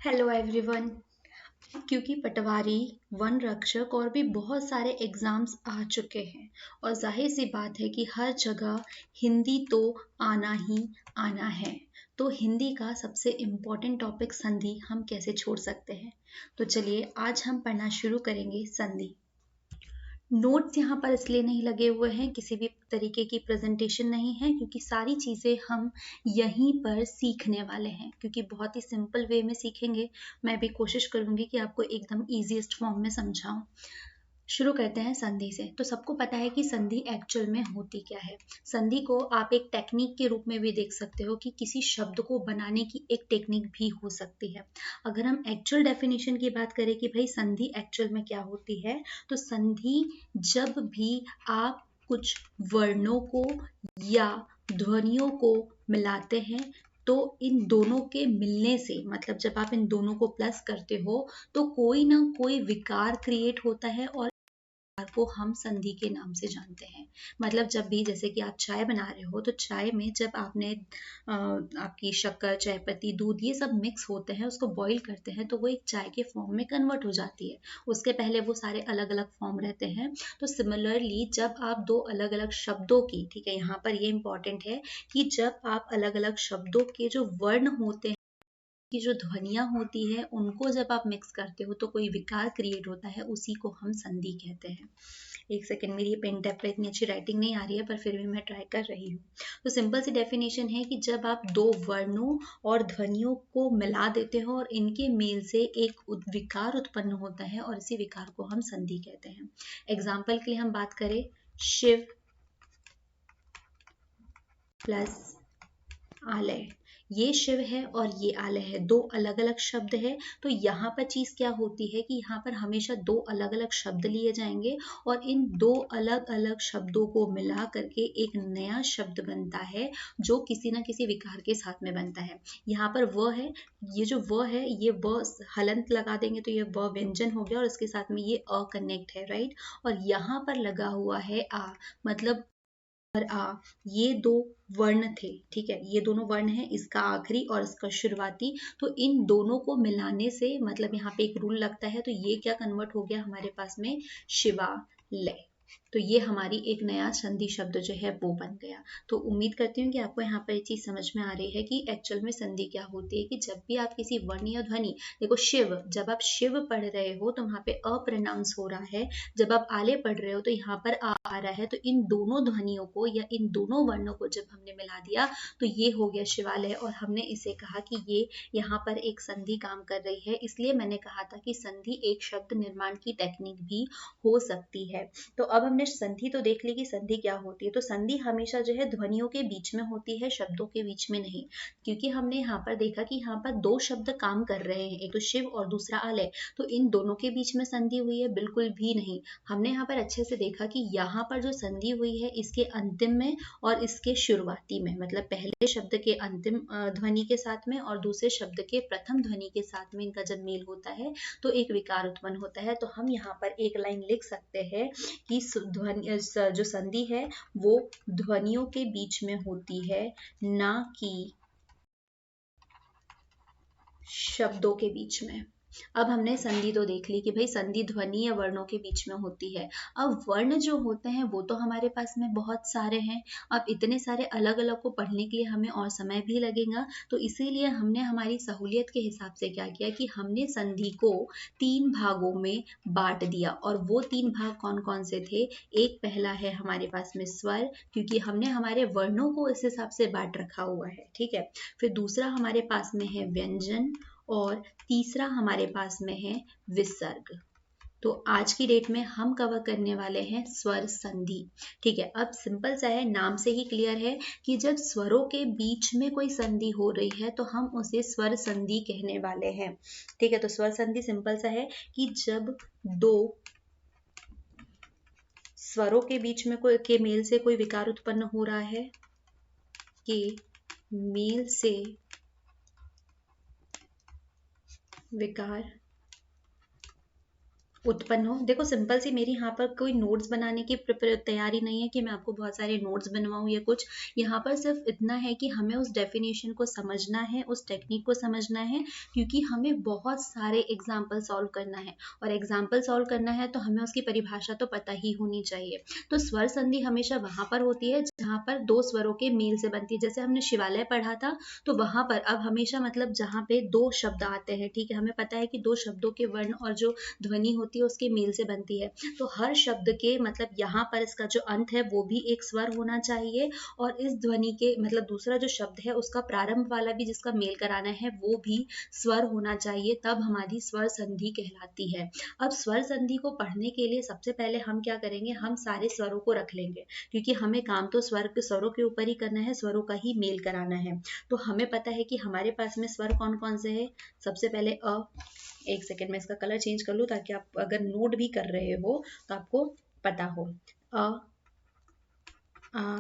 Hello everyone. क्योंकि पटवारी, one रक्षक और भी बहुत सारे एग्जाम्स आ चुके हैं और जाहिर सी बात है कि हर जगह हिंदी तो आना ही आना है। तो हिंदी का सबसे इम्पोर्टेंट टॉपिक संधि हम कैसे छोड़ सकते हैं। तो चलिए आज हम पढ़ना शुरू करेंगे संधि। नोट्स यहाँ पर इसलिए नहीं लगे हुए हैं, किसी भी तरीके की प्रेजेंटेशन नहीं है, क्योंकि सारी चीज़ें हम यहीं पर सीखने वाले हैं। क्योंकि बहुत ही सिंपल वे में सीखेंगे। मैं भी कोशिश करूंगी कि आपको एकदम ईजीएस्ट फॉर्म में समझाऊं। शुरू करते हैं संधि से। तो सबको पता है कि संधि एक्चुअल में होती क्या है। संधि को आप एक टेक्निक के रूप में भी देख सकते हो कि किसी शब्द को बनाने की एक टेक्निक भी हो सकती है। अगर हम एक्चुअल डेफिनेशन की बात करें कि भाई संधि एक्चुअल में क्या होती है, तो संधि जब भी आप कुछ वर्णों को या ध्वनियों को मिलाते हैं, तो इन दोनों के मिलने से, मतलब जब आप इन दोनों को प्लस करते हो, तो कोई ना कोई विकार क्रिएट होता है और को हम संधि के नाम से जानते हैं। मतलब जब भी, जैसे कि आप चाय बना रहे हो, तो चाय में जब आपने आपकी शक्कर, चाय पत्ती, दूध, ये सब मिक्स होते हैं, उसको बॉईल करते हैं, तो वो एक चाय के फॉर्म में कन्वर्ट हो जाती है। उसके पहले वो सारे अलग अलग फॉर्म रहते हैं। तो सिमिलरली जब आप दो अलग अलग शब्दों की, ठीक है, यहाँ पर ये इंपॉर्टेंट है कि जब आप अलग अलग शब्दों के जो वर्ण होते हैं, की जो ध्वनियाँ होती है, उनको जब आप मिक्स करते हो तो कोई विकार क्रिएट होता है, उसी को हम संधि कहते हैं। एक सेकेंड, मेरी पेन टैब पे इतनी अच्छी राइटिंग नहीं आ रही है, पर फिर भी मैं ट्राई कर रही हूँ। तो सिंपल सी डेफिनेशन है कि जब आप दो वर्णों और ध्वनियों को मिला देते हो और इनके मेल से एक विकार उत्पन्न होता है, और इसी विकार को हम संधि कहते हैं। एग्जाम्पल के लिए हम बात करें, शिव प्लस आलय। ये शिव है और ये आलय है, दो अलग अलग शब्द है। तो यहाँ पर चीज क्या होती है कि यहाँ पर हमेशा दो अलग अलग शब्द लिए जाएंगे और इन दो अलग अलग शब्दों को मिला करके एक नया शब्द बनता है, जो किसी ना किसी विकार के साथ में बनता है। यहाँ पर व है, ये जो व है, ये व हलंत लगा देंगे तो ये व व्यंजन हो गया और इसके साथ में ये अ कनेक्ट है, राइट। और यहाँ पर लगा हुआ है आ, मतलब और आ, ये दो वर्ण थे, ठीक है, ये दोनों वर्ण हैं, इसका आखिरी और इसका शुरुआती। तो इन दोनों को मिलाने से, मतलब यहाँ पे एक रूल लगता है, तो ये क्या कन्वर्ट हो गया हमारे पास में, शिवालय। तो ये हमारी एक नया संधि शब्द जो है वो बन गया। तो उम्मीद करती हूँ कि आपको यहाँ पर ये चीज समझ में आ रही है कि एक्चुअल में संधि क्या होती है। कि जब भी आप किसी वर्ण या ध्वनि, देखो शिव, जब आप शिव पढ़ रहे हो तो वहां पे अ प्रोनाउंस हो रहा है। जब आप आले पढ़ रहे हो तो यहाँ पर आ रहा है। तो इन दोनों ध्वनियों को या इन दोनों वर्णों को जब हमने मिला दिया, तो ये हो गया शिवालय। और हमने इसे कहा कि ये यहाँ पर एक संधि काम कर रही है। इसलिए मैंने कहा था कि संधि एक शब्द निर्माण की टेक्निक भी हो सकती है। तो अब हमने संधि तो देख ली कि संधि क्या होती है। तो संधि हमेशा जो है ध्वनियों के बीच में होती है, शब्दों के बीच में नहीं। क्योंकि हमने यहाँ पर देखा कि यहाँ पर दो शब्द काम कर रहे हैं, एक तो शिव और दूसरा आलय। तो इन दोनों के बीच में संधि हुई है? बिल्कुल भी नहीं। हमने यहाँ पर अच्छे से देखा कि यहाँ पर जो संधि हुई है, इसके अंतिम में और इसके शुरुआती में, मतलब पहले शब्द के अंतिम ध्वनि के साथ में और दूसरे शब्द के प्रथम ध्वनि के साथ में इनका जब मेल होता है तो एक विकार उत्पन्न होता है। तो हम यहाँ पर एक लाइन लिख सकते हैं कि ध्वनि, जो संधि है वो ध्वनियों के बीच में होती है, ना कि शब्दों के बीच में। अब हमने संधि तो देख ली कि भाई संधि ध्वनि या वर्णों के बीच में होती है। अब वर्ण जो होते हैं वो तो हमारे पास में बहुत सारे हैं। अब इतने सारे अलग अलग को पढ़ने के लिए हमें और समय भी लगेगा। तो इसीलिए हमने हमारी सहूलियत के हिसाब से क्या किया कि हमने संधि को तीन भागों में बांट दिया। और वो तीन भाग कौन कौन से थे? एक पहला है हमारे पास में स्वर, क्योंकि हमने हमारे वर्णों को इस हिसाब से बांट रखा हुआ है, ठीक है। फिर दूसरा हमारे पास में है व्यंजन और तीसरा हमारे पास में है विसर्ग। तो आज की डेट में हम कवर करने वाले हैं स्वर संधि, ठीक है। अब सिंपल सा है, नाम से ही क्लियर है कि जब स्वरों के बीच में कोई संधि हो रही है तो हम उसे स्वर संधि कहने वाले हैं, ठीक है। तो स्वर संधि सिंपल सा है कि जब दो स्वरों के बीच में कोई के मेल से कोई विकार उत्पन्न हो रहा है, के मेल से विकार उत्पन्न हो। देखो सिंपल सी, मेरी यहाँ पर कोई नोट्स बनाने की तैयारी नहीं है कि मैं आपको बहुत सारे नोट्स बनवाऊँ या कुछ। यहाँ पर सिर्फ इतना है कि हमें उस डेफिनेशन को समझना है, उस टेक्निक को समझना है, क्योंकि हमें बहुत सारे एग्जाम्पल सॉल्व करना है, और एग्जाम्पल सॉल्व करना है तो हमें उसकी परिभाषा तो पता ही होनी चाहिए। तो स्वर संधि हमेशा वहां पर होती है जहाँ पर दो स्वरों के मेल से बनती है। जैसे हमने शिवालय पढ़ा था, तो वहां पर अब हमेशा मतलब जहाँ पे दो शब्द आते हैं, ठीक है, हमें पता है कि दो शब्दों के वर्ण और जो ध्वनि होती है उसके मेल से बनती है। तो हर शब्द के मतलब यहाँ पर इसका जो अंत है वो भी एक स्वर होना चाहिए, और इस ध्वनि के मतलब दूसरा जो शब्द है उसका प्रारंभ वाला भी जिसका मेल कराना है वो भी स्वर होना चाहिए, तब हमारी स्वर संधि कहलाती है। अब स्वर संधि को पढ़ने के लिए सबसे पहले हम क्या करेंगे, हम सारे स्वरों को रख लेंगे, क्योंकि हमें काम तो स्वरों के ऊपर ही करना है, स्वरों का ही मेल कराना है। तो हमें पता है कि हमारे पास में स्वर कौन कौन से है। सबसे पहले अ, एक सेकेंड में इसका कलर चेंज कर लूँ ताकि आप अगर नोट भी कर रहे हो तो आपको पता हो। अ, आ,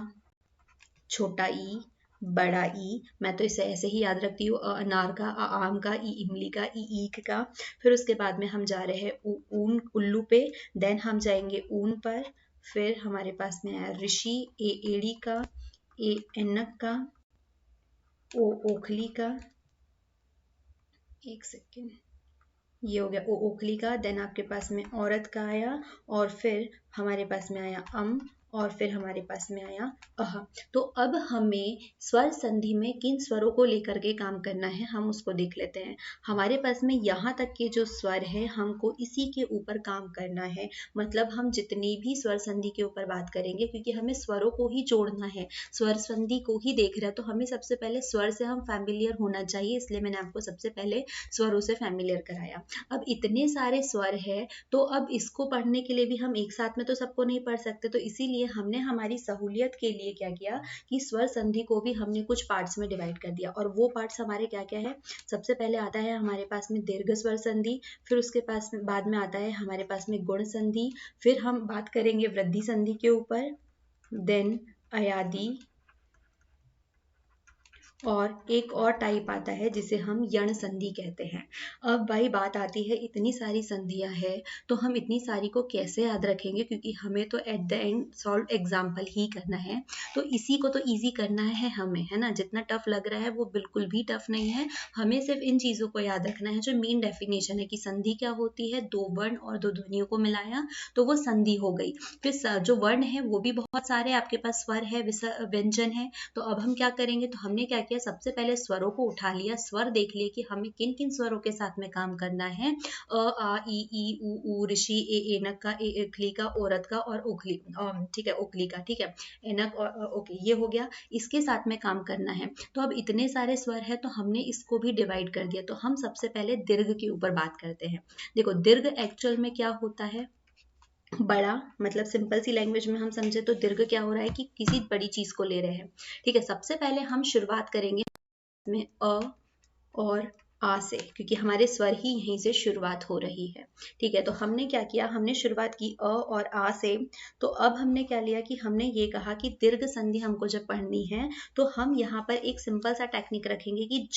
छोटा ई, बड़ा ई, मैं तो इसे ऐसे ही याद रखती हूँ। अनार का, आम का, ई इमली का, ई ईख का। फिर उसके बाद में हम जा रहे हैं ऊन उल्लू पे, देन हम जाएंगे ऊन पर। फिर हमारे पास में आया ऋषि, ए एड़ी का, ए एनक का, ओ ओखली का, एक सेकेंड, ये हो गया ओ ओखली का। देन आपके पास में औरत का आया, और फिर हमारे पास में आया अम, और फिर हमारे पास में आया अह। तो अब हमें स्वर संधि में किन स्वरों को लेकर के काम करना है हम उसको देख लेते हैं। हमारे पास में यहाँ तक के जो स्वर है हमको इसी के ऊपर काम करना है। मतलब हम जितनी भी स्वर संधि के ऊपर बात करेंगे, क्योंकि हमें स्वरों को ही जोड़ना है, स्वर संधि को ही देख रहे हैं, तो हमें सबसे पहले स्वर से हम फैमिलियर होना चाहिए, इसलिए मैंने आपको सबसे पहले स्वरों से फैमिलियर कराया। अब इतने सारे स्वर है, तो अब इसको पढ़ने के लिए भी हम एक साथ में तो सबको नहीं पढ़ सकते, तो इसीलिए हमने हमारी सहूलियत के लिए क्या किया कि स्वर संधि को भी हमने कुछ पार्ट्स में डिवाइड कर दिया। और वो पार्ट्स हमारे क्या क्या है, सबसे पहले आता है हमारे पास में दीर्घ स्वर संधि, फिर उसके पास में बाद में आता है हमारे पास में गुण संधि, फिर हम बात करेंगे वृद्धि संधि के ऊपर, देन अयादि, और एक और टाइप आता है जिसे हम यण संधि कहते हैं। अब भाई बात आती है, इतनी सारी संधियां हैं तो हम इतनी सारी को कैसे याद रखेंगे, क्योंकि हमें तो at the end solve example ही करना है, तो इसी को तो इजी करना है हमें, है ना। जितना टफ लग रहा है वो बिल्कुल भी टफ नहीं है, हमें सिर्फ इन चीज़ों को याद रखना है। जो मेन डेफिनेशन है कि संधि क्या होती है, दो वर्ण और दो ध्वनियों को मिलाया तो वो संधि हो गई। फिर जो वर्ण है वो भी बहुत सारे आपके पास, स्वर है, व्यंजन है। तो अब हम क्या करेंगे, तो हमने क्या किया, सबसे पहले स्वरों को उठा लिया, स्वर देख लिए कि हमें किन किन स्वरों के साथ में काम करना है। अ आ ई ऊ ऋषि, ए एनक का, ए एखली का, औरत का, और ओखली, ठीक है, ओखली का, ठीक है, एनक, और ओके, ये हो गया, इसके साथ में काम करना है। तो अब इतने सारे स्वर है तो हमने इसको भी डिवाइड कर दिया। तो हम सबसे पहले दीर्घ के ऊपर बात करते हैं। देखो दीर्घ एक्चुअल में क्या होता है, बड़ा, मतलब सिंपल सी लैंग्वेज में हम समझे तो दीर्घ क्या हो रहा है कि किसी बड़ी चीज को ले रहे हैं। ठीक है, सबसे पहले हम शुरुआत करेंगे में अ और आ से, क्योंकि हमारे स्वर ही यहीं से शुरुआत हो रही है। ठीक है, तो हमने क्या किया, हमने शुरुआत की अ और आ से। तो अब हमने क्या लिया कि हमने ये कहा कि दीर्घ संधि हमको जब पढ़नी है तो हम यहाँ पर एक सिंपल सा टेक्निक रखेंगे कि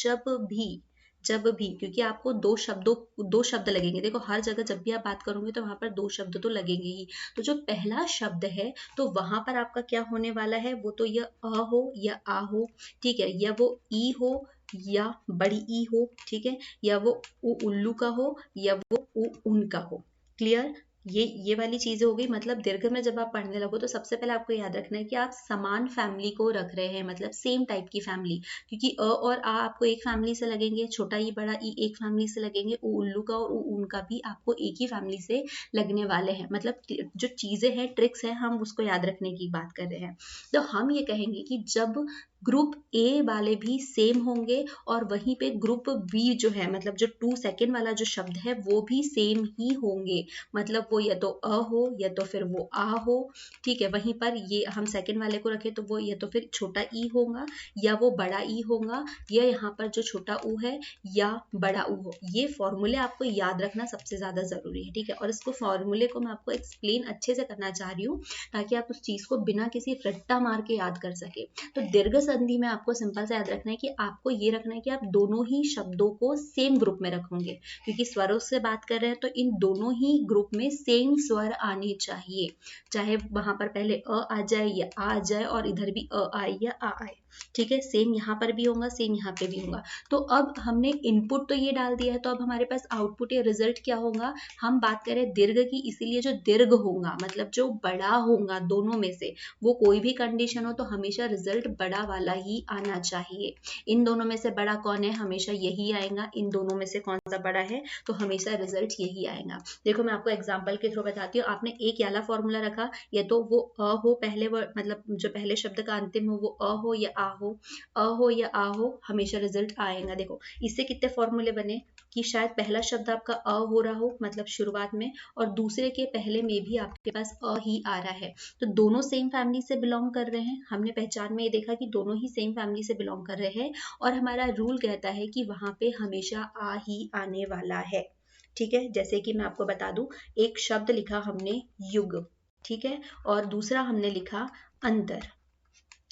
जब भी, क्योंकि आपको दो शब्द लगेंगे। देखो हर जगह जब भी आप बात करोगे तो वहां पर दो शब्द तो लगेंगे ही। तो जो पहला शब्द है तो वहां पर आपका क्या होने वाला है, वो तो यह अ हो या आ हो, ठीक है, या वो ई हो या बड़ी ई हो, ठीक है, या वो उल्लू का हो या वो उनका हो। क्लियर, ये वाली चीजें हो गई। मतलब दीर्घ में जब आप पढ़ने लगो तो सबसे पहले आपको याद रखना है कि आप समान फैमिली को रख रहे हैं, मतलब सेम टाइप की फैमिली, क्योंकि अ और आ आपको एक फैमिली से लगेंगे, छोटा ई बड़ा ई एक फैमिली से लगेंगे, उल्लू का और उनका भी आपको एक ही फैमिली से लगने वाले हैं। मतलब जो चीजें हैं, ट्रिक्स हैं, हम उसको याद रखने की बात कर रहे हैं। तो हम ये कहेंगे कि जब ग्रुप ए वाले भी सेम होंगे और वहीं पे ग्रुप बी जो है, मतलब जो 2 सेकेंड वाला जो शब्द है वो भी सेम ही होंगे, मतलब वो या तो अ हो या तो फिर वो आ हो। ठीक है, वहीं पर ये हम सेकेंड वाले को रखें तो वो या तो फिर छोटा ई होगा या वो बड़ा ई होगा, या यहाँ पर जो छोटा ऊ है या बड़ा ऊ हो। ये फॉर्मूले आपको याद रखना सबसे ज्यादा जरूरी है। ठीक है, और इसको फॉर्मूले को मैं आपको एक्सप्लेन अच्छे से करना चाह रही हूँ ताकि आप उस चीज को बिना किसी रट्टा मार के याद कर सके। तो दीर्घ संधि में आपको सिंपल से याद रखना है कि आपको ये रखना है कि आप दोनों ही शब्दों को सेम ग्रुप में रखोगे, क्योंकि स्वरों से बात कर रहे हैं तो इन दोनों ही ग्रुप में सेम स्वर आने चाहिए, चाहे वहां पर पहले अ आ जाए या आ जाए और इधर भी अ आए या आ आए। ठीक है, सेम यहाँ पर भी होगा, सेम यहाँ पे भी होगा। तो अब हमने इनपुट तो ये डाल दिया है, तो अब हमारे पास आउटपुट या रिजल्ट क्या होगा, हम बात करें दीर्घ की, इसीलिए जो दीर्घ होगा मतलब जो बड़ा होगा दोनों में से, वो कोई भी कंडीशन हो तो हमेशा रिजल्ट बड़ा वाला ही आना चाहिए। इन दोनों में से बड़ा कौन है, हमेशा यही आएगा। इन दोनों में से कौन सा बड़ा है, तो हमेशा रिजल्ट यही आएगा। देखो मैं आपको एग्जाम्पल के थ्रू बताती हूँ। आपने एक वाला फॉर्मूला रखा, या तो वो अ हो पहले वर्ड, मतलब जो पहले शब्द का अंतिम हो वो अ हो या आ हो, अ हो या आ हो, हमेशा रिजल्ट आएगा। देखो इससे कितने फॉर्मूले बने कि शायद पहला शब्द आपका अ हो रहा हो मतलब शुरुआत में, और दूसरे के पहले में भी आपके पास अ ही आ रहा है, तो दोनों सेम फैमिली से बिलोंग कर रहे हैं। हमने पहचान में ये देखा कि दोनों ही सेम फैमिली से बिलोंग कर रहे हैं, और हमारा रूल कहता है कि वहां पे हमेशा आ ही आने वाला है। ठीक है, जैसे कि मैं आपको बता दूं, एक शब्द लिखा हमने युग, ठीक है, और दूसरा हमने लिखा अंतर।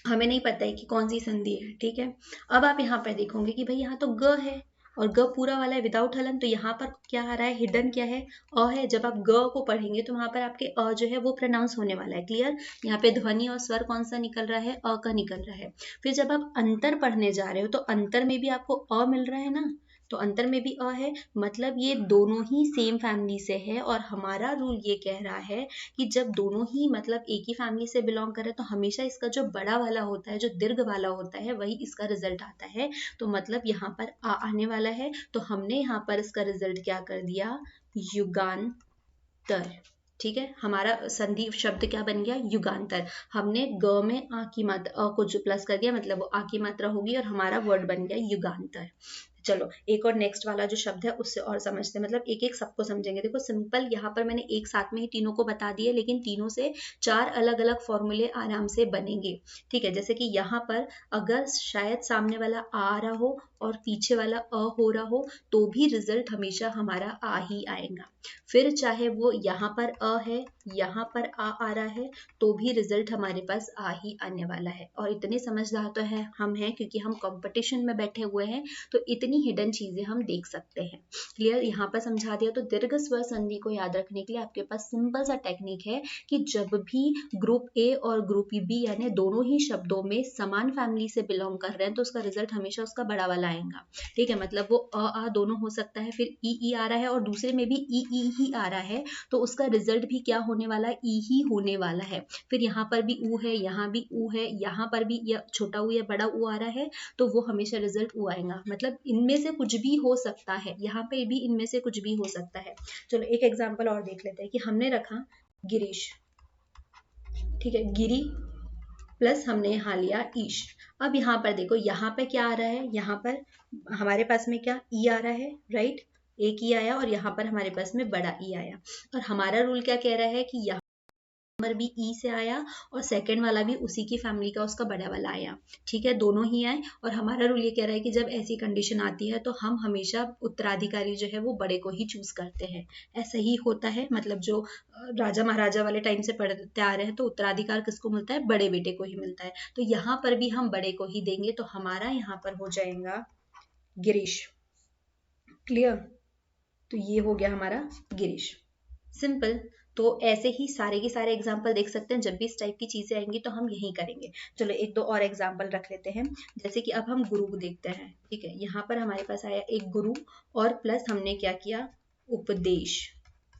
हमें नहीं पता है कि कौन सी संधि है। ठीक है, अब आप यहाँ पे देखोगे कि भाई यहाँ तो ग है और ग पूरा वाला है विदाउट हलन, तो यहाँ पर क्या आ रहा है, हिडन क्या है, अ है। जब आप ग को पढ़ेंगे तो वहां पर आपके अ जो है वो प्रोनाउंस होने वाला है। क्लियर, यहाँ पे ध्वनि और स्वर कौन सा निकल रहा है, अ का निकल रहा है। फिर जब आप अंतर पढ़ने जा रहे हो तो अंतर में भी आपको अ मिल रहा है ना, तो अंतर में भी अ है, मतलब ये दोनों ही सेम फैमिली से है। और हमारा रूल ये कह रहा है कि जब दोनों ही मतलब एक ही फैमिली से बिलोंग करे तो हमेशा इसका जो बड़ा वाला होता है, जो दीर्घ वाला होता है, वही इसका रिजल्ट आता है। तो मतलब यहाँ पर आ आने वाला है, तो हमने यहाँ पर इसका रिजल्ट क्या कर दिया, युगांतर। ठीक है, हमारा संधि शब्द क्या बन गया, युगांतर। हमने ग में आ की मात्रा, अ को जो प्लस कर दिया, मतलब वो आ की मात्रा होगी और हमारा वर्ड बन गया युगांतर। चलो एक और नेक्स्ट वाला जो शब्द है उससे और समझते हैं, मतलब एक एक सबको समझेंगे। देखो सिंपल यहाँ पर मैंने एक साथ में ही तीनों को बता दिए, लेकिन तीनों से 4 अलग अलग फॉर्मूले आराम से बनेंगे। ठीक है, जैसे कि यहाँ पर अगर शायद सामने वाला आ रहा हो और पीछे वाला अ हो रहा हो, तो भी रिजल्ट हमेशा हमारा आ ही आएगा। फिर चाहे वो यहाँ पर अ है, यहाँ पर आ रहा है, तो भी रिजल्ट हमारे पास आ ही आने वाला है। और इतने समझदार तो है हम हैं, क्योंकि हम कंपटीशन में बैठे हुए हैं, तो इतनी हिडन चीजें हम देख सकते हैं। क्लियर, यहाँ पर समझा दिया। तो दीर्घ स्वर संधि को याद रखने के लिए आपके पास सिंपल सा टेक्निक है कि जब भी ग्रुप ए और ग्रुप बी यानी दोनों ही शब्दों में समान फैमिली से बिलोंग कर रहे हैं, तो उसका रिजल्ट हमेशा उसका बड़ा वाला आएगा। ठीक है, मतलब वो अ आ दोनों हो सकता है, फिर ई आ रहा है और दूसरे में भी ई ही आ रहा है, तो उसका रिजल्ट भी क्या होने वाला है, ई ही होने वाला है। फिर यहाँ पर भी ऊ है, यहाँ भी ऊ है, यहाँ पर भी या छोटा ऊ या बड़ा ऊ आ रहा है, तो वो हमेशा रिजल्ट ऊ आएगा। मतलब इनमें से कुछ भी हो सकता है, यहाँ पे भी इनमें से कुछ भी हो सकता है। चलो एक एग्जांपल और देख लेते हैं कि हमने रखा गिरीश। ठीक है, गिरी प्लस हमने यहाँ लिया ईश। अब यहाँ पर देखो, यहाँ पे क्या आ रहा है, यहाँ पर हमारे पास में क्या ई आ रहा है, राइट, एक ई आया और यहाँ पर हमारे पास में बड़ा ई आया। और हमारा रूल क्या कह रहा है कि यहाँ नंबर भी ई से आया और सेकंड वाला भी उसी की फैमिली का उसका बड़ा वाला आया। ठीक है, दोनों ही आए। और हमारा रूल ये कह रहा है कि जब ऐसी कंडीशन आती है तो हम हमेशा उत्तराधिकारी जो है वो बड़े को ही चूज करते हैं। ऐसा ही होता है, मतलब जो राजा महाराजा वाले टाइम से पढ़ते आ रहे हैं, तो उत्तराधिकार किसको मिलता है, बड़े बेटे को ही मिलता है। तो यहाँ पर भी हम बड़े को ही देंगे, तो हमारा यहाँ पर हो जाएगा गिरीश। क्लियर, तो ये हो गया हमारा गिरीश। सिंपल। तो ऐसे ही सारे के सारे एग्जाम्पल देख सकते हैं, जब भी इस टाइप की चीजें आएंगी तो हम यही करेंगे। चलो एक दो और एग्जाम्पल रख लेते हैं, जैसे कि अब हम गुरु को देखते हैं। ठीक है, यहाँ पर हमारे पास आया एक गुरु और प्लस हमने क्या किया, उपदेश।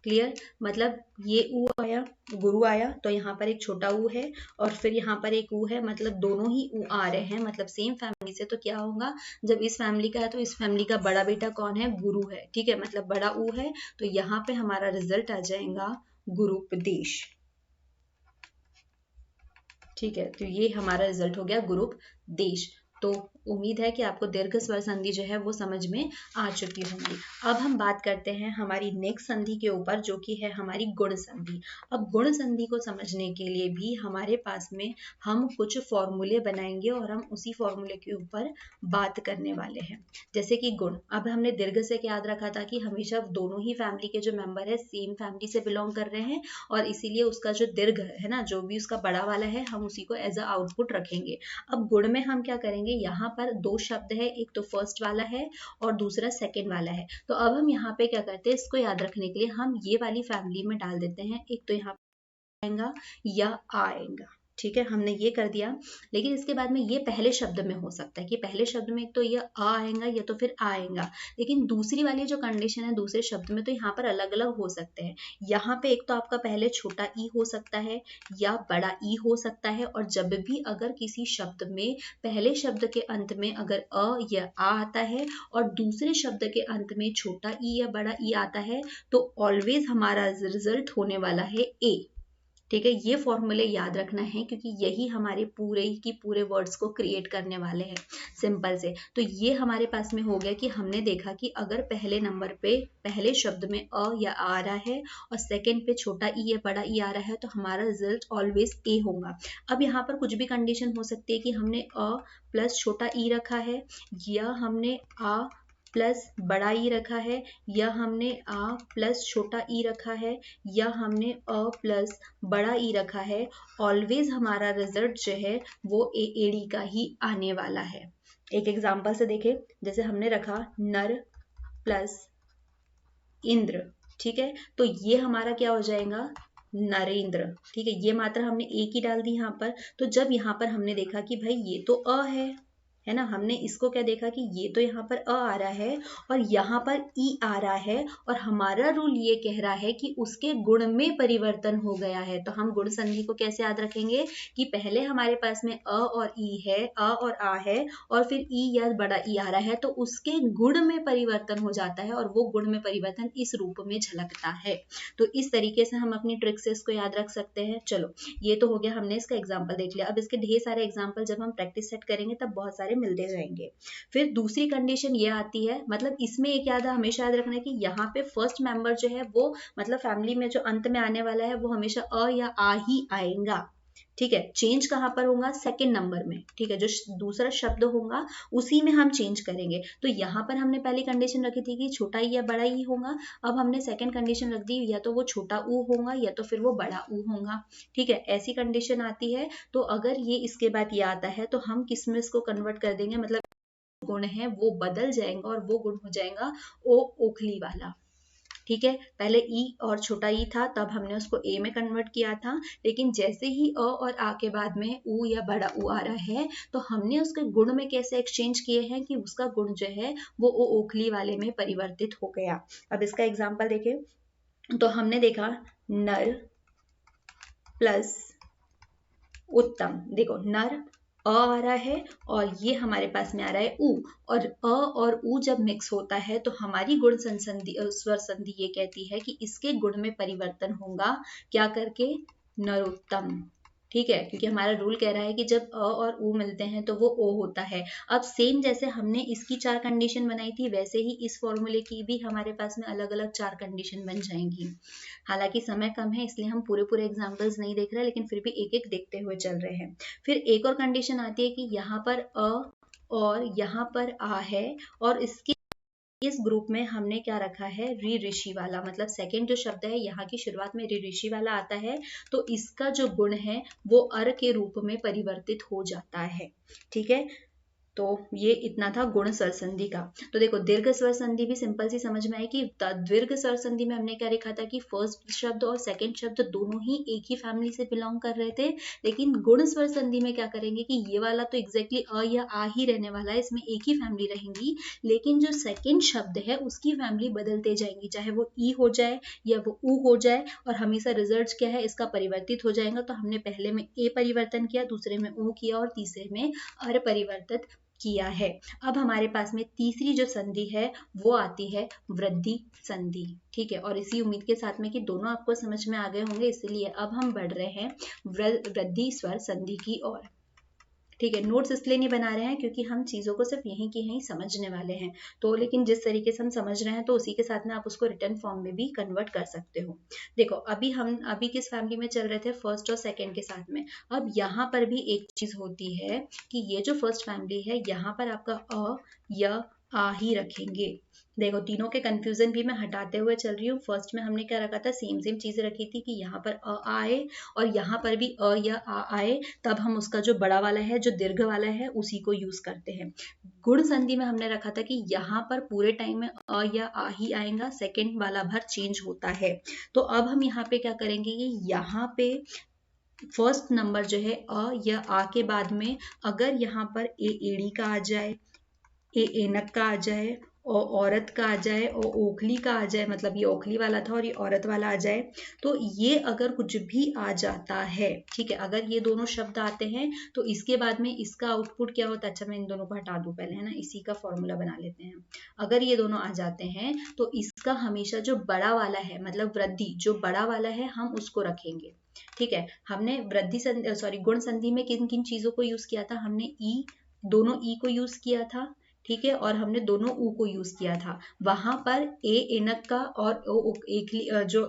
क्लियर, मतलब ये ऊ आया, गुरु आया, तो यहाँ पर एक छोटा ऊ है और फिर यहाँ पर एक ऊ है, मतलब दोनों ही ऊ आ रहे हैं, मतलब सेम फैमिली से। तो क्या होगा, जब इस फैमिली का है तो इस फैमिली का बड़ा बेटा कौन है, गुरु है। ठीक है, मतलब बड़ा ऊ है, तो यहाँ पे हमारा रिजल्ट आ जाएगा गुरुपदेश। ठीक है, तो ये हमारा रिजल्ट हो गया गुरुपदेश। तो उम्मीद है कि आपको दीर्घ स्वर संधि जो है वो समझ में आ चुकी होंगी। अब हम बात करते हैं हमारी नेक्स्ट संधि के ऊपर, जो कि है हमारी गुण संधि। अब गुण संधि को समझने के लिए भी हमारे पास में हम कुछ फॉर्मूले बनाएंगे और हम उसी फॉर्मूले के ऊपर बात करने वाले हैं। जैसे कि गुण, अब हमने दीर्घ से याद रखा था कि हमेशा दोनों ही फैमिली के जो मेंबर है सेम फैमिली से बिलोंग कर रहे हैं, और इसीलिए उसका जो दीर्घ है ना, जो भी उसका बड़ा वाला है, हम उसी को एज अ आउटपुट रखेंगे। अब गुण में हम क्या करेंगे, यहाँ पर दो शब्द है, एक तो फर्स्ट वाला है और दूसरा सेकंड वाला है। तो अब हम यहाँ पे क्या करते हैं, इसको याद रखने के लिए हम ये वाली फैमिली में डाल देते हैं। एक तो यहाँ आएगा या आएगा, ठीक है, हमने ये कर दिया। लेकिन इसके बाद में ये पहले शब्द में हो सकता है कि पहले शब्द में एक तो ये आ आएगा या तो फिर आएगा, लेकिन दूसरी वाली जो कंडीशन है दूसरे शब्द में, तो यहाँ पर अलग अलग हो सकते हैं। यहाँ पे एक तो आपका पहले छोटा ई हो सकता है या बड़ा ई हो सकता है, और जब भी अगर किसी शब्द में पहले शब्द के अंत में अगर अ या आ आता है और दूसरे शब्द के अंत में छोटा ई या बड़ा ई आता है, तो ऑलवेज हमारा रिजल्ट होने वाला है ए। ठीक है, ये फॉर्मूले याद रखना है क्योंकि यही हमारे पूरे की पूरे वर्ड्स को क्रिएट करने वाले हैं सिंपल से। तो ये हमारे पास में हो गया कि हमने देखा कि अगर पहले नंबर पे पहले शब्द में अ या आ रहा है और सेकंड पे छोटा ई या बड़ा ई आ रहा है, तो हमारा रिजल्ट ऑलवेज ए होगा। अब यहाँ पर कुछ भी कंडीशन हो सकती है कि हमने अ प्लस छोटा ई रखा है, या हमने आ प्लस बड़ा ई रखा है, या हमने आ प्लस छोटा ई रखा है, या हमने अ प्लस बड़ा ई रखा है। ऑलवेज हमारा रिजल्ट जो है वो ए एडी का ही आने वाला है। एक एग्जांपल से देखें, जैसे हमने रखा नर प्लस इंद्र, ठीक है, तो ये हमारा क्या हो जाएगा, नरेंद्र। ठीक है, ये मात्रा हमने एक ही डाल दी यहाँ पर। तो जब यहाँ पर हमने देखा कि भाई ये तो अ है ना, हमने इसको क्या देखा कि ये तो यहाँ पर अ आ रहा है और यहाँ पर ई आ रहा है, और हमारा रूल ये कह रहा है कि उसके गुण में परिवर्तन हो गया है। तो हम गुण संधि को कैसे याद रखेंगे कि पहले हमारे पास में अ और ई है, अ और आ है, और फिर ई या बड़ा ई आ रहा है, तो उसके गुण में परिवर्तन हो जाता है, और वो गुण में परिवर्तन इस रूप में झलकता है। तो इस तरीके से हम अपनी ट्रिक से इसको याद रख सकते हैं। चलो, ये तो हो गया, हमने इसका एग्जाम्पल देख लिया। अब इसके ढेर सारे एग्जाम्पल जब हम प्रैक्टिस सेट करेंगे तब बहुत सारे मिलते जाएंगे। फिर दूसरी कंडीशन ये आती है, मतलब इसमें एक याद हमेशा याद रखना है कि यहाँ पे फर्स्ट मेंबर जो है वो, मतलब फैमिली में जो अंत में आने वाला है, वो हमेशा अ या आ ही आएगा। ठीक है, चेंज कहाँ पर होगा, सेकंड नंबर में। ठीक है, जो दूसरा शब्द होगा उसी में हम चेंज करेंगे। तो यहाँ पर हमने पहली कंडीशन रखी थी कि छोटा ई या बड़ा ई होगा। अब हमने सेकंड कंडीशन रख दी, या तो वो छोटा ऊ होगा या तो फिर वो बड़ा ऊ होगा। ठीक है, ऐसी कंडीशन आती है। तो अगर ये इसके बाद ये आता है तो हम किस में इसको कन्वर्ट कर देंगे, मतलब गुण है वो बदल जाएगा और वो गुण हो जाएगा ओ ओखली वाला। ठीक है, पहले ई और छोटा ई था, तब हमने उसको ए में कन्वर्ट किया था, लेकिन जैसे ही अ और आ के बाद में ऊ या बड़ा ऊ आ रहा है, तो हमने उसके गुण में कैसे एक्सचेंज किए हैं कि उसका गुण जो है वो ओ ओखली वाले में परिवर्तित हो गया। अब इसका एग्जाम्पल देखें, तो हमने देखा नर प्लस उत्तम। देखो, नर आ रहा है और ये हमारे पास में आ रहा है ऊ, और अ और ऊ जब मिक्स होता है तो हमारी गुण संधि स्वर संधि ये कहती है कि इसके गुण में परिवर्तन होगा, क्या करके, नरोत्तम। ठीक है, क्योंकि हमारा रूल कह रहा है कि जब अ और ऊ मिलते हैं तो वो ओ होता है। अब सेम जैसे हमने इसकी 4 कंडीशन बनाई थी, वैसे ही इस फॉर्मूले की भी हमारे पास में अलग अलग 4 कंडीशन बन जाएंगी। हालांकि समय कम है इसलिए हम पूरे एग्जाम्पल्स नहीं देख रहे, लेकिन फिर भी एक एक देखते हुए चल रहे हैं। फिर एक और कंडीशन आती है कि यहाँ पर अ और यहाँ पर आ है, और इसके इस ग्रुप में हमने क्या रखा है, रि ऋषि वाला, मतलब सेकंड जो शब्द है यहाँ की शुरुआत में रि ऋषि वाला आता है, तो इसका जो गुण है वो अर के रूप में परिवर्तित हो जाता है। ठीक है, तो ये इतना था गुण स्वर संधि का। तो देखो, दीर्घ स्वर संधि भी सिंपल सी समझ में आई कि दीर्घ स्वर संधि में हमने क्या लिखा था कि फर्स्ट शब्द और सेकंड शब्द दोनों ही एक ही फैमिली से बिलोंग कर रहे थे। लेकिन गुण स्वर संधि में क्या करेंगे कि ये वाला तो एग्जैक्टली अ या आ ही रहने वाला है, इसमें एक ही फैमिली रहेंगी, लेकिन जो सेकंड शब्द है उसकी फैमिली बदलते जाएंगी, चाहे वो ई हो जाए या वो ऊ हो जाए, और हमेशा रिजल्ट क्या है, इसका परिवर्तित हो जाएगा। तो हमने पहले में ए परिवर्तन किया, दूसरे में ऊ किया, और तीसरे में अर परिवर्तित किया है। अब हमारे पास में तीसरी जो संधि है वो आती है वृद्धि संधि। ठीक है, और इसी उम्मीद के साथ में कि दोनों आपको समझ में आ गए होंगे, इसलिए अब हम बढ़ रहे हैं वृद्धि स्वर संधि की ओर। ठीक है, नोट्स इसलिए नहीं बना रहे हैं क्योंकि हम चीज़ों को सिर्फ यहीं की यहीं समझने वाले हैं, तो लेकिन जिस तरीके से हम समझ रहे हैं तो उसी के साथ में आप उसको रिटर्न फॉर्म में भी कन्वर्ट कर सकते हो। देखो अभी किस फैमिली में चल रहे थे, फर्स्ट और सेकंड के साथ में। अब यहाँ पर भी एक चीज़ होती है कि ये जो फर्स्ट फैमिली है यहाँ पर आपका अ या आ ही रखेंगे। देखो तीनों के कंफ्यूजन भी मैं हटाते हुए चल रही हूँ। फर्स्ट में हमने क्या रखा था, सेम चीजें रखी थी कि यहाँ पर अ आए और यहाँ पर भी अ या आ आए, तब हम उसका जो बड़ा वाला है जो दीर्घ वाला है उसी को यूज करते हैं। गुण संधि में हमने रखा था कि यहाँ पर पूरे टाइम में अ या आ ही आएगा, सेकेंड वाला भर चेंज होता है। तो अब हम यहाँ पे क्या करेंगे कि यहाँ पे फर्स्ट नंबर जो है अ या आ के बाद में अगर यहाँ पर ए एड़ी का आ जाए, ए एनक का आ जाए और औरत का आ जाए और ओखली का आ जाए, मतलब ये ओखली वाला था और ये औरत वाला आ जाए, तो ये अगर कुछ भी आ जाता है, ठीक है, अगर ये दोनों शब्द आते हैं तो इसके बाद में इसका आउटपुट क्या होता है। अच्छा मैं इन दोनों को हटा दूं पहले, है ना, इसी का फॉर्मूला बना लेते हैं। अगर ये दोनों आ जाते हैं तो इसका हमेशा जो बड़ा वाला है, मतलब वृद्धि जो बड़ा वाला है, हम उसको रखेंगे। ठीक है, हमने गुण संधि में किन किन चीजों को यूज किया था, हमने दोनों ई को यूज किया था, ठीक है, और हमने दोनों ऊ को यूज किया था। वहां पर ए एनक का और ओ जो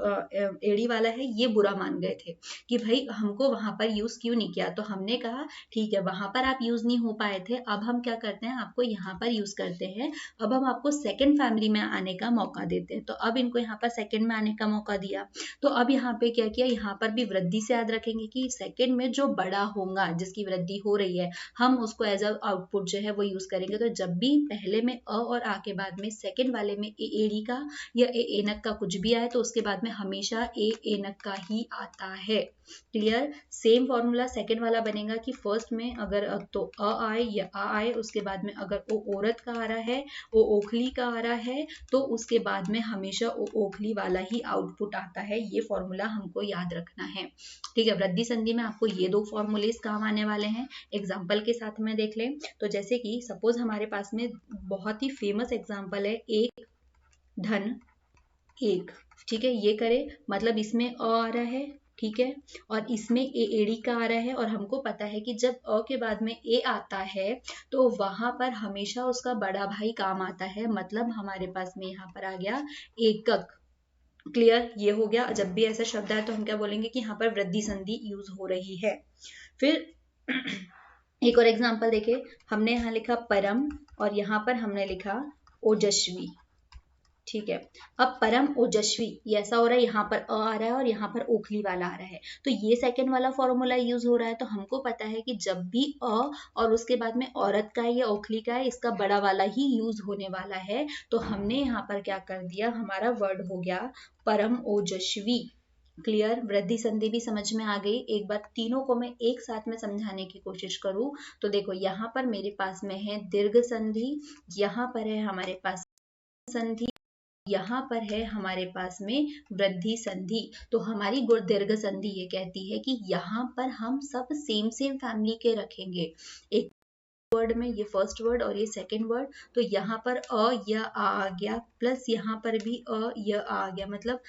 एड़ी वाला है ये बुरा मान गए थे कि भाई हमको वहां पर यूज क्यों नहीं किया। तो हमने कहा ठीक है, वहां पर आप यूज नहीं हो पाए थे, अब हम क्या करते हैं, आपको यहाँ पर यूज करते हैं। अब हम आपको सेकेंड फैमिली में आने का मौका देते हैं, तो अब इनको यहाँ पर सेकेंड में आने का मौका दिया। तो अब यहाँ पे क्या किया, यहाँ पर भी वृद्धि से याद रखेंगे कि सेकेंड में जो बड़ा होगा जिसकी वृद्धि हो रही है, हम उसको एज अ आउटपुट जो है वो यूज करेंगे। तो जब भी पहले में अ और आ के बाद में सेकंड वाले में ए एड़ी का या ए एनक का कुछ भी आए तो उसके बाद में हमेशा ए एनक का ही आता है। क्लियर, सेम फॉर्मूला सेकंड वाला बनेगा कि फर्स्ट में अगर तो अ आए या आ आए, उसके बाद में अगर ओ औरत का आ रहा है, ओ ओखली का आ रहा है, तो उसके बाद में हमेशा ओ ओखली वाला ही आउटपुट आता है। ये फॉर्मूला हमको याद रखना है। ठीक है, वृद्धि संधि में आपको ये दो फॉर्मूलेस काम आने वाले हैं। एग्जाम्पल के साथ में देख लें तो जैसे कि सपोज हमारे पास में बहुत ही फेमस एग्जाम्पल है, एक धन एक, ठीक है, ये करे मतलब इसमें अ आ रहा है, ठीक है, और इसमें ए एड़ी का आ रहा है, और हमको पता है कि जब अ के बाद में ए आता है तो वहां पर हमेशा उसका बड़ा भाई काम आता है, मतलब हमारे पास में यहाँ पर आ गया एकक। क्लियर, ये हो गया। जब भी ऐसा शब्द आए तो हम क्या बोलेंगे कि यहाँ पर वृद्धि संधि यूज हो रही है। फिर एक और एग्जांपल देखें, हमने यहाँ लिखा परम और यहाँ पर हमने लिखा ओजस्वी। ठीक है, अब परम ओजस्वी ये ऐसा हो रहा है, यहाँ पर अ आ रहा है और यहाँ पर ओखली वाला आ रहा है, तो ये सेकंड वाला फॉर्मूला यूज हो रहा है। तो हमको पता है कि जब भी अ और उसके बाद में औरत का है या ओखली का है, इसका बड़ा वाला ही यूज होने वाला है। तो हमने यहाँ पर क्या कर दिया, हमारा वर्ड हो गया परम ओजस्वी। क्लियर, वृद्धि संधि भी समझ में आ गई। एक बार तीनों को मैं एक साथ में समझाने की कोशिश करूं तो देखो, यहाँ पर मेरे पास में है दीर्घ संधि, यहाँ पर है हमारे पास संधि, यहाँ पर है हमारे पास में वृद्धि संधि। तो हमारी दीर्घ संधि ये कहती है कि यहाँ पर हम सब सेम फैमिली के रखेंगे। एक वर्ड में ये फर्स्ट वर्ड और ये सेकंड वर्ड, तो यहाँ पर अ या आ गया, प्लस यहाँ पर भी अ या आ गया, मतलब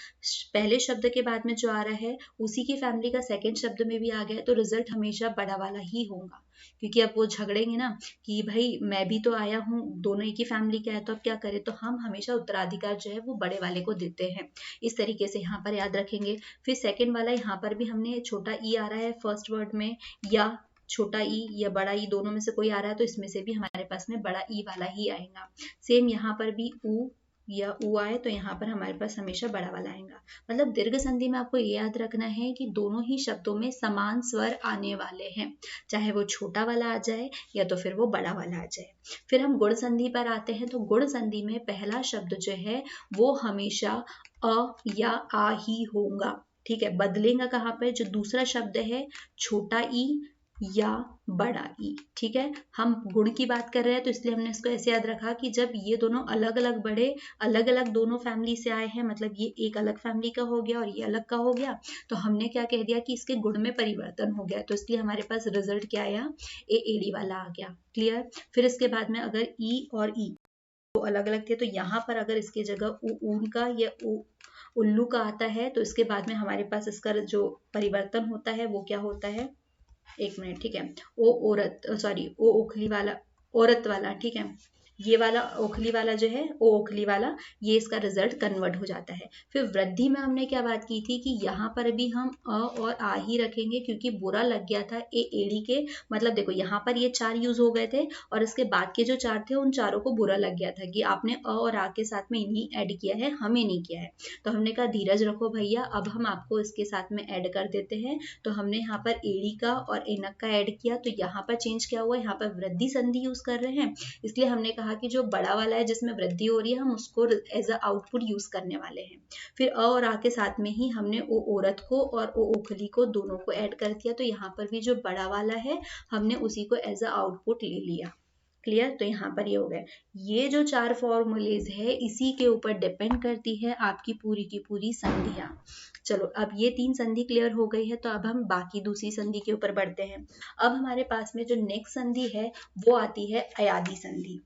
पहले शब्द के बाद में जो आ रहा है उसी की फैमिली का सेकंड शब्द में भी आ गया, तो रिजल्ट हमेशा बड़ा वाला ही होगा। क्योंकि अब वो झगड़ेंगे ना कि भाई मैं भी तो आया हूँ, दोनों एक ही फैमिली का है, तो अब क्या करें, तो हम हमेशा उत्तराधिकार जो है वो बड़े वाले को देते हैं। इस तरीके से यहाँ पर याद रखेंगे। फिर सेकंड वाला, यहाँ पर भी हमने छोटा ई आ रहा है फर्स्ट वर्ड में, या छोटा ई या बड़ा ई दोनों में से कोई आ रहा है, तो इसमें से भी हमारे पास में बड़ा ई वाला ही आएगा। सेम यहाँ पर भी ऊ या ऊ आए तो यहाँ पर हमारे पास हमेशा बड़ा वाला आएगा। मतलब दीर्घ संधि में आपको ये याद रखना है कि दोनों ही शब्दों में समान स्वर आने वाले हैं, चाहे वो छोटा वाला आ जाए या तो फिर वो बड़ा वाला आ जाए। फिर हम गुण संधि पर आते हैं, तो गुण संधि में पहला शब्द जो है वो हमेशा अ या आ ही होगा। ठीक है, बदलेगा कहाँ पे, जो दूसरा शब्द है छोटा ई या बड़ा ई। ठीक है, हम गुण की बात कर रहे हैं तो इसलिए हमने इसको ऐसे याद रखा कि जब ये दोनों अलग अलग बड़े अलग अलग दोनों फैमिली से आए हैं, मतलब ये एक अलग फैमिली का हो गया और ये अलग का हो गया, तो हमने क्या कह दिया कि इसके गुण में परिवर्तन हो गया, तो इसलिए हमारे पास रिजल्ट क्या आया, ए एडी वाला आ गया। क्लियर, फिर इसके बाद में अगर ई और ई तो अलग अलग थे, तो यहाँ पर अगर इसकी जगह ऊन का या उल्लू का आता है, तो इसके बाद में हमारे पास इसका जो परिवर्तन होता है वो क्या होता है, एक मिनट, ठीक है, ओ औरत, सॉरी ओ ओखली वाला, औरत वाला, ठीक है, ये वाला ओखली वाला जो है, ओ ओखली वाला, ये इसका रिजल्ट कन्वर्ट हो जाता है। फिर वृद्धि में हमने क्या बात की थी कि यहाँ पर भी हम अ और आ ही रखेंगे, क्योंकि बुरा लग गया था ए एड़ी के, मतलब देखो यहाँ पर ये 4 यूज हो गए थे और इसके बाद के जो 4 थे उन चारों को बुरा लग गया था कि आपने अ और आ के साथ में इन्हीं ऐड किया है, हमें नहीं किया है। तो हमने कहा धीरज रखो भैया, अब हम आपको इसके साथ में ऐड कर देते हैं। तो हमने यहाँ पर एड़ी का और एनक का ऐड किया, तो यहाँ पर चेंज क्या हुआ, यहाँ पर वृद्धि संधि यूज कर रहे हैं, इसलिए हमने कहा कि जो बड़ा वाला है जिसमें वृद्धि हो रही है, हम उसको एज अ आउटपुट यूज करने वाले हैं। फिर अ और आ के साथ में ही हमने ओ औरत को और ओ ओखली को दोनों को ऐड कर दिया, तो यहाँ पर भी जो बड़ा वाला है हमने उसी को एज अ आउटपुट ले लिया। क्लियर, तो यहाँ पर ये हो गया। ये जो 4 फॉर्मूलेज है इसी के ऊपर डिपेंड करती है आपकी पूरी की पूरी संधियां। चलो अब ये 3 संधि क्लियर हो गई है, तो अब हम बाकी दूसरी संधि के ऊपर बढ़ते हैं। अब हमारे पास में जो नेक्स्ट संधि है वो आती है अयादी संधि।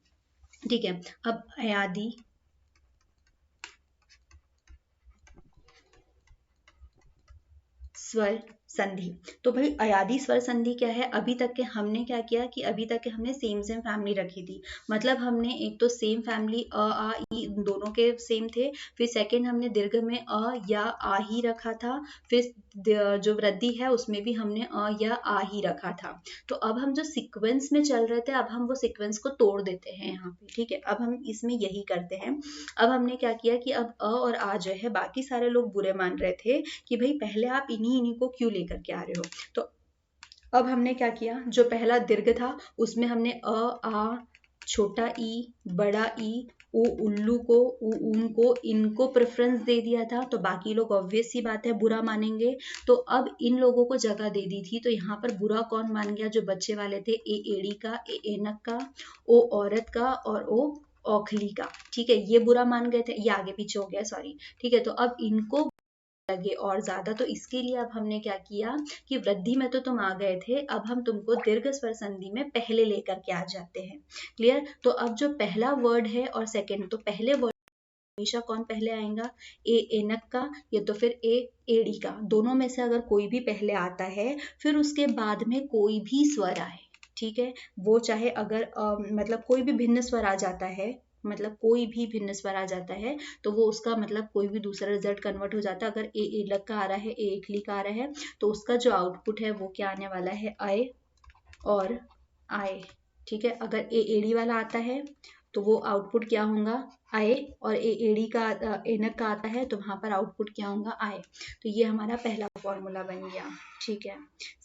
ठीक है, अब अयादी स्वर संधि, तो भाई अयादी स्वर संधि क्या है, अभी तक के हमने क्या किया कि अभी तक के हमने सेम सेम फैमिली रखी थी, मतलब हमने एक तो सेम फैमिली अ आ ई दोनों के सेम थे, फिर सेकंड हमने दीर्घ में अ या आ ही रखा था, फिर जो वृद्धि है उसमें भी हमने अ या आ ही रखा था। तो अब हम जो सीक्वेंस में चल रहे थे, अब हम वो सीक्वेंस को तोड़ देते हैं यहाँ पे, ठीक है, अब हम इसमें यही करते हैं। अब हमने क्या किया कि अब अ और आ जो है बाकी सारे लोग बुरे मान रहे थे कि भाई पहले आप इन्हीं को क्यों लेकर के आ रहे हो, तो अब हमने क्या किया, जो पहला दीर्घ था उसमें हमने अ आ, छोटा ई, बड़ा ई, उ उल्लू को, उ ऊन को, इनको प्रेफरेंस दे दिया था, तो बाकी लोग ऑब्वियस सी बात है बुरा मानेंगे। तो अब इन लोगों को जगह दे दी थी, तो यहाँ पर बुरा कौन मान गया, जो बच्चे वाले थे, ए एड़ी का, ए एनक का, ओ औरत का और ओ औखली का, ठीक है, ये बुरा मान गए थे, ये आगे पीछे हो गया सॉरी, ठीक है, तो अब इनको लगे और ज्यादा, तो इसके लिए अब हमने क्या किया कि वृद्धि में तो तुम आ गए थे, अब हम तुमको दीर्घ स्वर संधि में पहले लेकर के आ जाते हैं। क्लियर, तो अब जो पहला वर्ड है और सेकंड, तो पहले वर्ड हमेशा कौन पहले आएगा, ए एनक का या तो फिर ए एड़ी का, दोनों में से अगर कोई भी पहले आता है, फिर उसके बाद में कोई भी स्वर आए, ठीक है, वो चाहे अगर मतलब कोई भी भिन्न स्वर आ जाता है, मतलब कोई भी भिन्न स्वर आ जाता है, तो वो उसका मतलब कोई भी दूसरा रिजल्ट कन्वर्ट हो जाता है। अगर ए एलक का आ रहा है, ए एकली का आ रहा है, तो उसका जो आउटपुट है वो क्या आने वाला है, आए और आए, ठीक है, अगर ए एड़ी वाला आता है तो वो आउटपुट क्या होगा, आए, और ए एड़ी का एनक का आता है तो वहां पर आउटपुट क्या होगा, आए। तो ये हमारा पहला फॉर्मूला बन गया, ठीक है।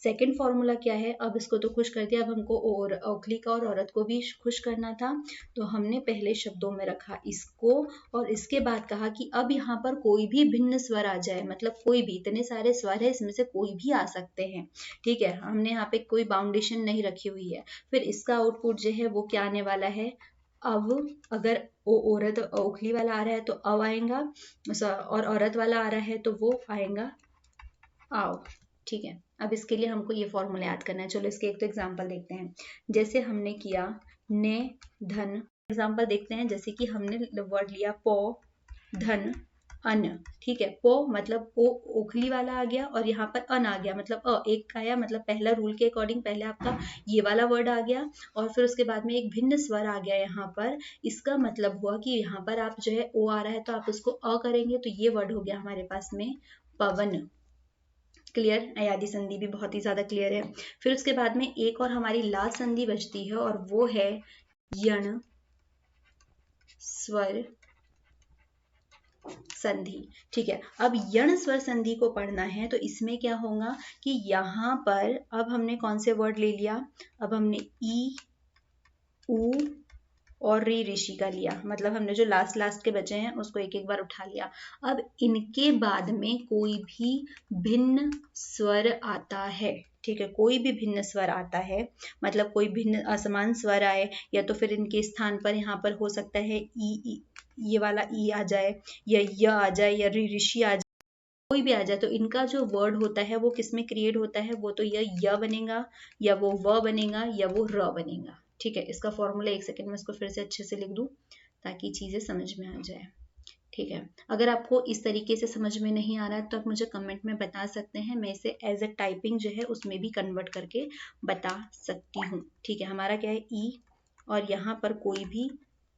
सेकंड फॉर्मूला क्या है, अब इसको तो खुश कर दिया, अब हमको और औखली का और औरत को भी खुश करना था, तो हमने पहले शब्दों में रखा इसको, और इसके बाद कहा कि अब यहाँ पर कोई भी भिन्न स्वर आ जाए, मतलब कोई भी, इतने सारे स्वर है इसमें से कोई भी आ सकते हैं, ठीक है, हमने यहाँ पे कोई बाउंडेशन नहीं रखी हुई है। फिर इसका आउटपुट जो है वो क्या आने वाला है, अब अगर ओ औरत ओखली वाला आ रहा है तो अब आएगा, और औरत वाला आ रहा है तो वो आएगा आओ, ठीक है। अब इसके लिए हमको ये फॉर्मूला याद करना है, चलो इसके एक तो एग्जांपल देखते हैं। जैसे हमने किया ने धन, एग्जांपल देखते हैं, जैसे कि हमने वर्ड लिया पो धन अन, ठीक है, पो मतलब ओ ओखली वाला आ गया और यहाँ पर अन आ गया, मतलब एक आया, मतलब पहला रूल के अकॉर्डिंग पहले आपका ये वाला वर्ड आ गया और फिर उसके बाद में एक भिन्न स्वर आ गया यहाँ पर, इसका मतलब हुआ कि यहाँ पर आप जो है ओ आ रहा है तो आप उसको अ करेंगे, तो ये वर्ड हो गया हमारे पास में पवन। क्लियर, अयादी संधि भी बहुत ही ज्यादा क्लियर है। फिर उसके बाद में एक और हमारी लास्ट संधि बचती है और वो है यण स्वर संधि, ठीक है। अब यण स्वर संधि को पढ़ना है तो इसमें क्या होगा कि यहाँ पर अब हमने कौन से वर्ड ले लिया, अब हमने ई, उ और री ऋषि का लिया, मतलब हमने जो लास्ट के बचे हैं उसको एक एक बार उठा लिया। अब इनके बाद में कोई भी भिन्न स्वर आता है, ठीक है, कोई भी भिन्न स्वर आता है, मतलब कोई भिन्न असमान स्वर आए, या तो फिर इनके स्थान पर यहाँ पर हो सकता है ई, ये वाला ई आ जाए, या य आ जाए, या री ऋषि आ जाए, कोई भी आ जाए, तो इनका जो वर्ड होता है वो किसमें क्रिएट होता है, वो तो य बनेगा, या वो व बनेगा, या वो र बनेगा, ठीक है। इसका फॉर्मूला एक सेकंड में इसको फिर से अच्छे से लिख दूं ताकि चीजें समझ में आ जाए। ठीक है। अगर आपको इस तरीके से समझ में नहीं आ रहा है तो आप मुझे कमेंट में बता सकते हैं, मैं इसे एज ए टाइपिंग जो है उसमें भी कन्वर्ट करके बता सकती हूँ। ठीक है, हमारा क्या है ई, और यहाँ पर कोई भी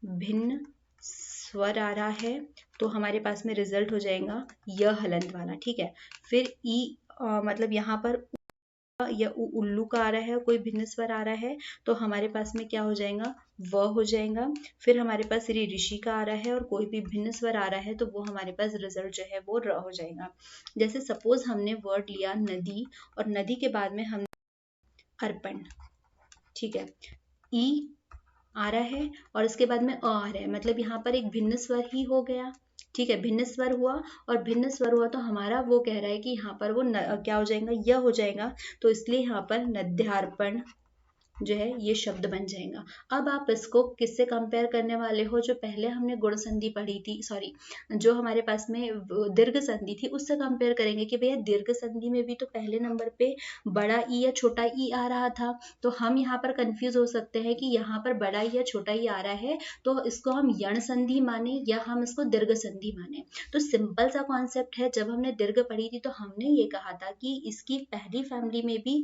भिन्न स्वर आ रहा है तो हमारे पास में रिजल्ट हो जाएगा य हलंत वाला। ठीक है, फिर ई मतलब यहाँ पर या उल्लू का आ रहा है, कोई भिन्न स्वर आ रहा है तो हमारे पास में क्या हो जाएगा, व हो जाएगा। फिर हमारे पास ऋ ऋषि का आ रहा है और कोई भी भिन्न स्वर आ रहा है तो वो हमारे पास रिजल्ट जो है वो र हो जाएगा। जैसे सपोज हमने वर्ड लिया नदी, और नदी के बाद में हम अर्पण। ठीक है, ई आ रहा है और इसके बाद में अ आ रहा है, मतलब यहाँ पर एक भिन्न स्वर ही हो गया। ठीक है, भिन्न स्वर हुआ, और भिन्न स्वर हुआ तो हमारा वो कह रहा है कि यहाँ पर वो क्या हो जाएगा, य हो जाएगा, तो इसलिए यहाँ पर नद्यार्पण जो है ये शब्द बन जाएगा। अब आप इसको किससे कंपेयर करने वाले हो, जो पहले हमने गुण संधि पढ़ी थी, सॉरी जो हमारे पास में दीर्घ संधि थी उससे कंपेयर करेंगे कि भैया दीर्घ संधि में भी तो पहले नंबर पे बड़ा ई या छोटा ई आ रहा था, तो हम यहाँ पर कंफ्यूज हो सकते हैं कि यहाँ पर बड़ा ई या छोटा ई आ रहा है तो इसको हम यण संधि माने या हम इसको दीर्घ संधि माने। तो सिंपल सा कॉन्सेप्ट है, जब हमने दीर्घ पढ़ी थी तो हमने ये कहा था कि इसकी पहली फैमिली में भी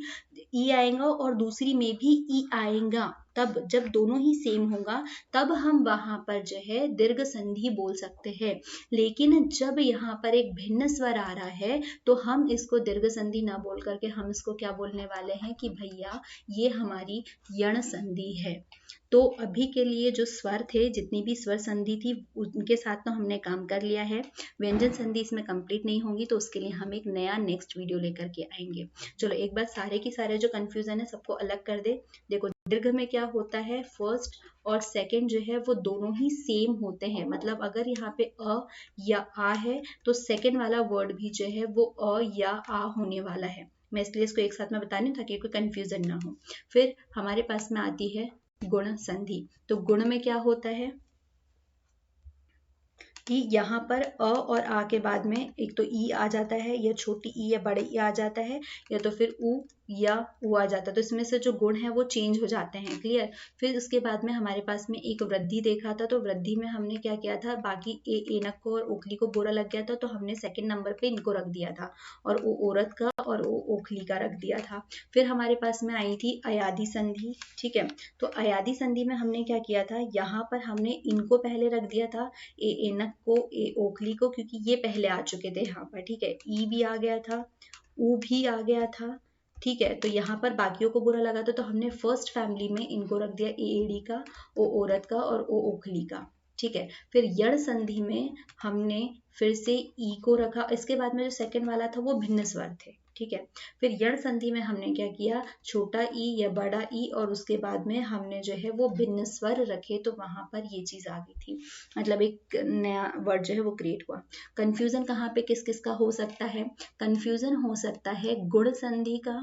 ई आएगा और दूसरी में भी ई आएगा, तब जब दोनों ही सेम होगा तब हम वहां पर जो है दीर्घ संधि बोल सकते हैं। लेकिन जब यहाँ पर एक भिन्न स्वर आ रहा है तो हम इसको दीर्घ संधि ना बोल करके हम इसको क्या बोलने वाले हैं कि भैया ये हमारी यण संधि है। तो अभी के लिए जो स्वर थे, जितनी भी स्वर संधि थी उनके साथ तो हमने काम कर लिया है, व्यंजन संधि इसमें कंप्लीट नहीं होगी तो उसके लिए हम एक नया नेक्स्ट वीडियो लेकर के आएंगे। चलो एक बार सारे की सारे जो कंफ्यूजन है सबको अलग कर दे। देखो दीर्घ में क्या होता है, फर्स्ट और सेकंड जो है वो दोनों ही सेम होते हैं, मतलब अगर यहाँ पे अ या आ है तो सेकंड वाला वर्ड भी जो है वो अ या आ होने वाला है। मैं इसलिए इसको एक साथ में बता रही हूँ ताकि कोई कंफ्यूजन ना हो। फिर हमारे पास में आती है गुण संधि। तो गुण में क्या होता है कि यहाँ पर अ और आ के बाद में एक तो ई आ जाता है, या छोटी ई या बड़े ई आ जाता है, या तो फिर उ या उ आ जाता है, तो इसमें से जो गुण है वो चेंज हो जाते हैं। क्लियर। फिर उसके बाद में हमारे पास में एक वृद्धि देखा था, तो वृद्धि में हमने क्या किया था, बाकी एनक को और ओखली को बुरा लग गया था तो हमने सेकंड नंबर पे इनको रख दिया था, और वो औरत का और वो ओखली का रख दिया था। फिर हमारे पास में आई थी अयादि संधि। ठीक है, तो अयादि संधि में हमने क्या किया था, यहाँ पर हमने इनको पहले रख दिया था, एनक को, ओखली को, क्योंकि ये पहले आ चुके थे यहाँ पर। ठीक है, ई भी आ गया था, ऊ भी आ गया था। ठीक है, तो यहाँ पर बाकियों को बुरा लगा था तो हमने फर्स्ट फैमिली में इनको रख दिया, एड़ी का, ओ औरत का और ओ ओखली का। ठीक है, फिर यण संधि में हमने फिर से ई को रखा, इसके बाद में जो सेकंड वाला था वो भिन्न स्वर थे। ठीक है, फिर यण संधि में हमने क्या किया, छोटा ई या बड़ा ई और उसके बाद में हमने जो है वो भिन्न स्वर रखे, तो वहां पर ये चीज आ गई थी, मतलब एक नया वर्ड जो है वो क्रिएट हुआ। कंफ्यूजन कहाँ पे किस किस का हो सकता है, कंफ्यूजन हो सकता है गुण संधि का,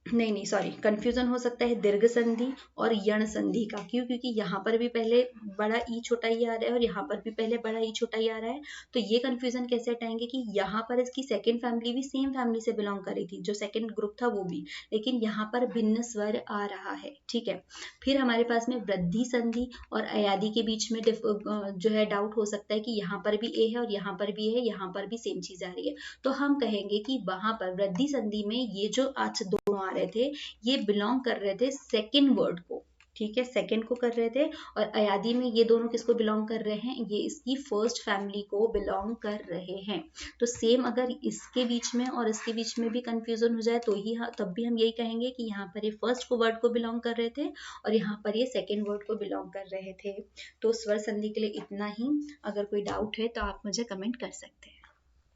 नहीं सॉरी, कंफ्यूजन हो सकता है दीर्घ संधि और यण संधि का। क्यों, क्योंकि यहाँ पर भी पहले बड़ा ई छोटा ई आ रहा है और यहाँ पर भी पहले बड़ा ई छोटा ई आ रहा है, तो ये कंफ्यूजन कैसे हटाएंगे कि यहाँ पर इसकी सेकंड फैमिली भी सेम फैमिली से बिलोंग कर रही थी, जो सेकंड ग्रुप था वो भी, लेकिन यहाँ पर भिन्न स्वर आ रहा है। ठीक है, फिर हमारे पास में वृद्धि संधि और अयादि के बीच में जो है डाउट हो सकता है कि यहाँ पर भी ए है और यहाँ पर भी है, यहाँ पर भी सेम चीज आ रही है, तो हम कहेंगे कि वहां पर वृद्धि संधि में ये जो आज दोनों आ रहे थे ये बिलोंग कर रहे थे सेकंड वर्ड को। ठीक है, सेकंड को कर रहे थे, और अयादि में ये दोनों किसको बिलोंग कर रहे हैं, ये इसकी फर्स्ट फैमिली को बिलोंग कर रहे हैं। तो सेम अगर इसके बीच में और इसके बीच में भी कंफ्यूजन हो जाए तो ही तब भी हम यही कहेंगे कि यहाँ पर ये फर्स्ट को वर्ड को बिलोंग कर रहे थे और यहाँ पर ये सेकंड वर्ड को बिलोंग कर रहे थे। तो स्वर संधि के लिए इतना ही, अगर कोई डाउट है तो आप मुझे कमेंट कर सकते हैं।